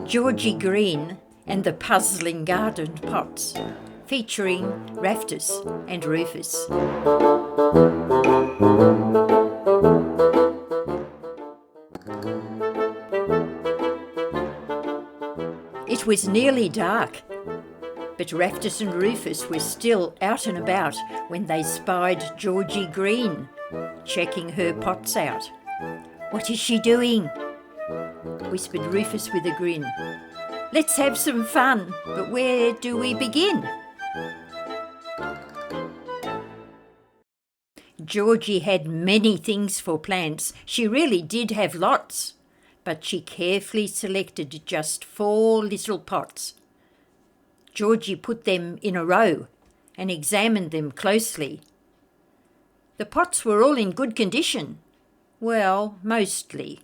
Georgie Greene and the Puzzling Garden Pots, featuring Raftus and Rufus. It was nearly dark, but Raftus and Rufus were still out and about when they spied Georgie Greene, checking her pots out. "What is she doing?" whispered Rufus with a grin. "Let's have some fun, but where do we begin?" Georgie had many things for plants. She really did have lots, but she carefully selected just 4 little pots. Georgie put them in a row and examined them closely. The pots were all in good condition. Well, mostly.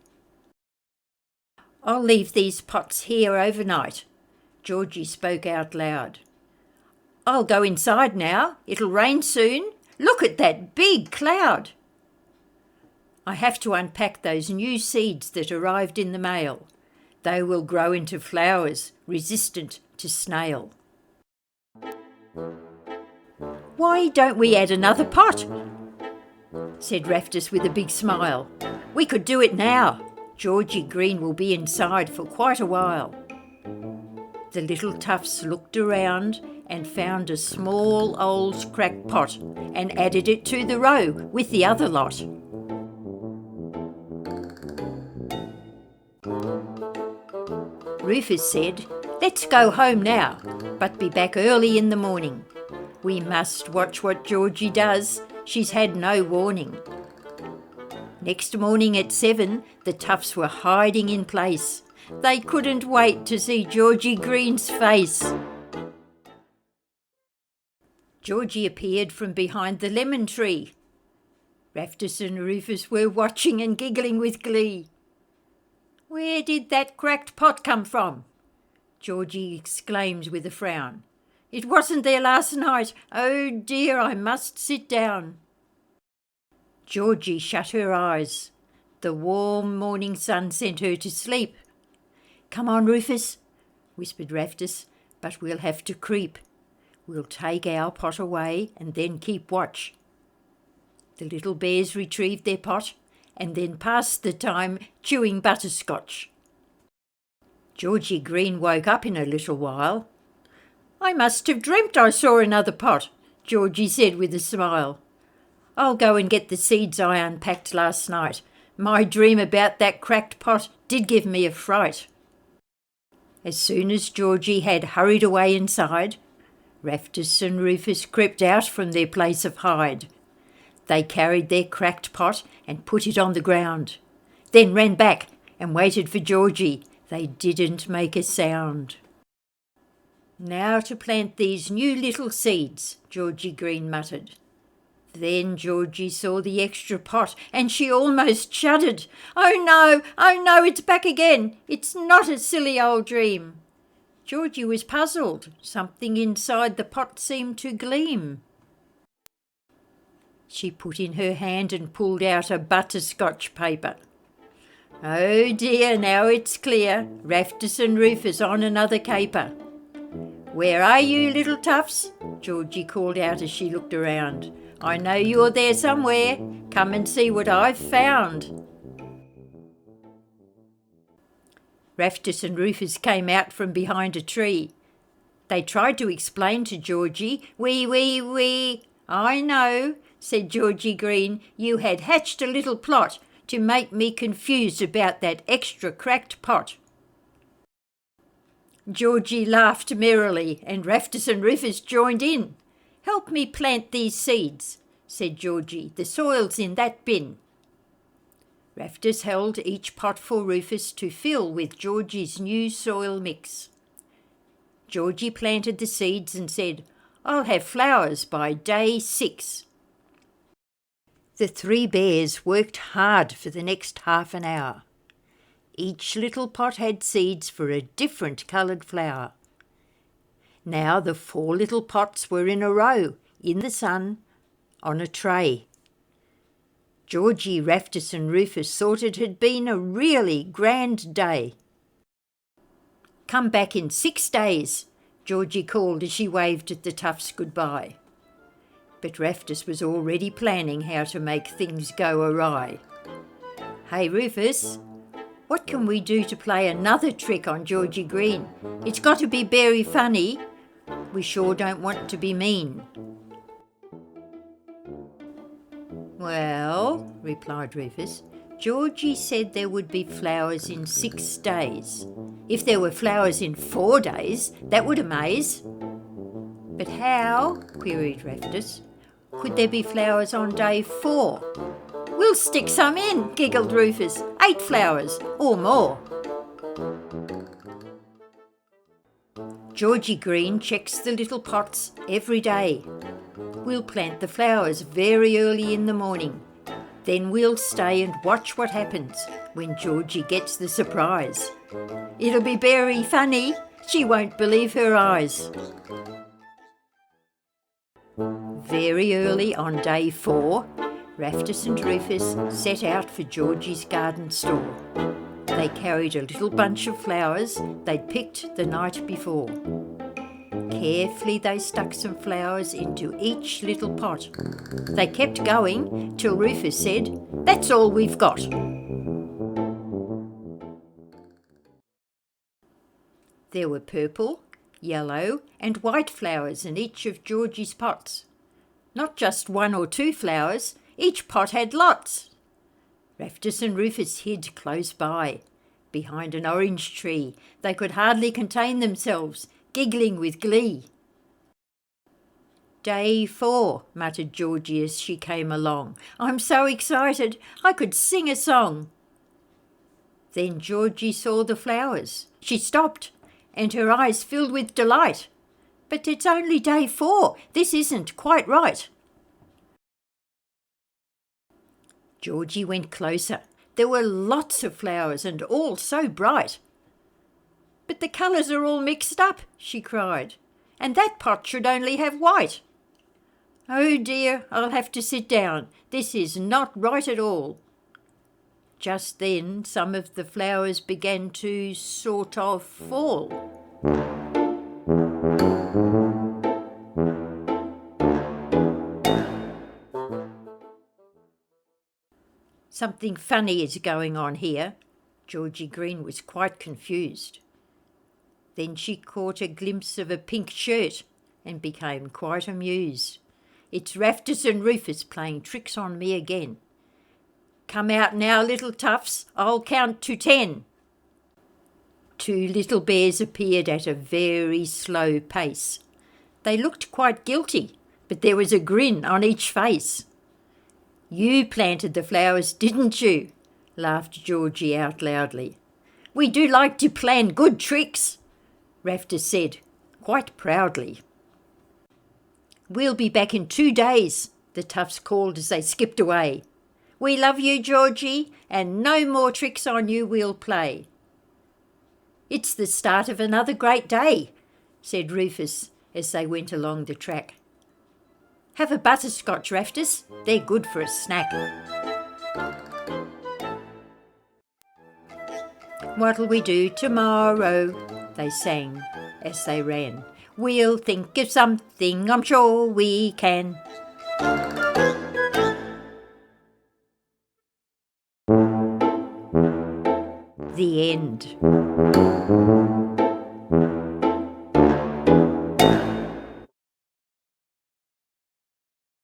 "I'll leave these pots here overnight," Georgie spoke out loud. "I'll go inside now. It'll rain soon. Look at that big cloud." "I have to unpack those new seeds that arrived in the mail. They will grow into flowers resistant to snail." "Why don't we add another pot?" said Raftus with a big smile. "We could do it now. Georgie Greene will be inside for quite a while." The little toughs looked around and found a small old cracked pot and added it to the row with the other lot. Rufus said, "Let's go home now, but be back early in the morning. We must watch what Georgie does. She's had no warning." Next morning at 7, the toughs were hiding in place. They couldn't wait to see Georgie Greene's face. Georgie appeared from behind the lemon tree. Raftus and Rufus were watching and giggling with glee. "Where did that cracked pot come from?" Georgie exclaimed with a frown. "It wasn't there last night. Oh dear, I must sit down." Georgie shut her eyes. The warm morning sun sent her to sleep. "Come on, Rufus," whispered Raftus, "but we'll have to creep. We'll take our pot away and then keep watch." The little bears retrieved their pot and then passed the time chewing butterscotch. Georgie Greene woke up in a little while. "I must have dreamt I saw another pot," Georgie said with a smile. "I'll go and get the seeds I unpacked last night. My dream about that cracked pot did give me a fright." As soon as Georgie had hurried away inside, Raftus and Rufus crept out from their place of hide. They carried their cracked pot and put it on the ground, then ran back and waited for Georgie. They didn't make a sound. "Now to plant these new little seeds," Georgie Greene muttered. Then Georgie saw the extra pot and she almost shuddered. Oh no, it's back again. It's not a silly old dream." Georgie was puzzled. Something inside the pot seemed to gleam. She put in her hand and pulled out a butterscotch paper. "Oh dear, now it's clear. Raftus and Rufus on another caper." "Where are you, little toughs?" Georgie called out as she looked around. "I know you're there somewhere. Come and see what I've found." Raftus and Rufus came out from behind a tree. They tried to explain to Georgie. We. "I know," said Georgie Greene. "You had hatched a little plot to make me confused about that extra cracked pot." Georgie laughed merrily and Raftus and Rufus joined in. "Help me plant these seeds," said Georgie. "The soil's in that bin." Raftus held each pot for Rufus to fill with Georgie's new soil mix. Georgie planted the seeds and said, "I'll have flowers by day 6. The 3 bears worked hard for the next half an hour. Each little pot had seeds for a different coloured flower. Now the 4 little pots were in a row, in the sun, on a tray. Georgie, Raftus and Rufus thought it had been a really grand day. Come back in 6 days, Georgie called as she waved at the toughs goodbye. But Raftus was already planning how to make things go awry. "Hey Rufus, what can we do to play another trick on Georgie Greene? It's got to be very funny. We sure don't want to be mean." "Well," replied Rufus, "Georgie said there would be flowers in 6 days. If there were flowers in 4 days, that would amaze." "But how," queried Raftus, "could there be flowers on day 4? "We'll stick some in," giggled Rufus. 8 flowers or more. Georgie Greene checks the little pots every day. We'll plant the flowers very early in the morning. Then we'll stay and watch what happens when Georgie gets the surprise. It'll be very funny. She won't believe her eyes. Very early on day 4, Raftus and Rufus set out for Georgie's garden store. They carried a little bunch of flowers they'd picked the night before. Carefully they stuck some flowers into each little pot. They kept going till Rufus said, "That's all we've got." There were purple, yellow and white flowers in each of Georgie's pots. Not just 1 or 2 flowers, each pot had lots. Raftus and Rufus hid close by, behind an orange tree. They could hardly contain themselves, giggling with glee. "Day 4, muttered Georgie as she came along. "I'm so excited, I could sing a song." Then Georgie saw the flowers. She stopped, and her eyes filled with delight. "But it's only day 4. This isn't quite right." Georgie went closer. There were lots of flowers and all so bright. "But the colours are all mixed up," she cried, "and that pot should only have white. Oh dear, I'll have to sit down. This is not right at all." Just then some of the flowers began to sort of fall. "Something funny is going on here." Georgie Greene was quite confused. Then she caught a glimpse of a pink shirt and became quite amused. "It's Raftus and Rufus playing tricks on me again. Come out now, little toughs, I'll count to 10. 2 little bears appeared at a very slow pace. They looked quite guilty, but there was a grin on each face. "You planted the flowers, didn't you?" laughed Georgie out loudly. "We do like to plan good tricks," Raftus said, quite proudly. "We'll be back in 2 days, the toughs called as they skipped away. "We love you, Georgie, and no more tricks on you we'll play." "It's the start of another great day," said Rufus as they went along the track. "Have a butterscotch, Raftus. They're good for a snack." "What'll we do tomorrow?" they sang as they ran. "We'll think of something, I'm sure we can." The end.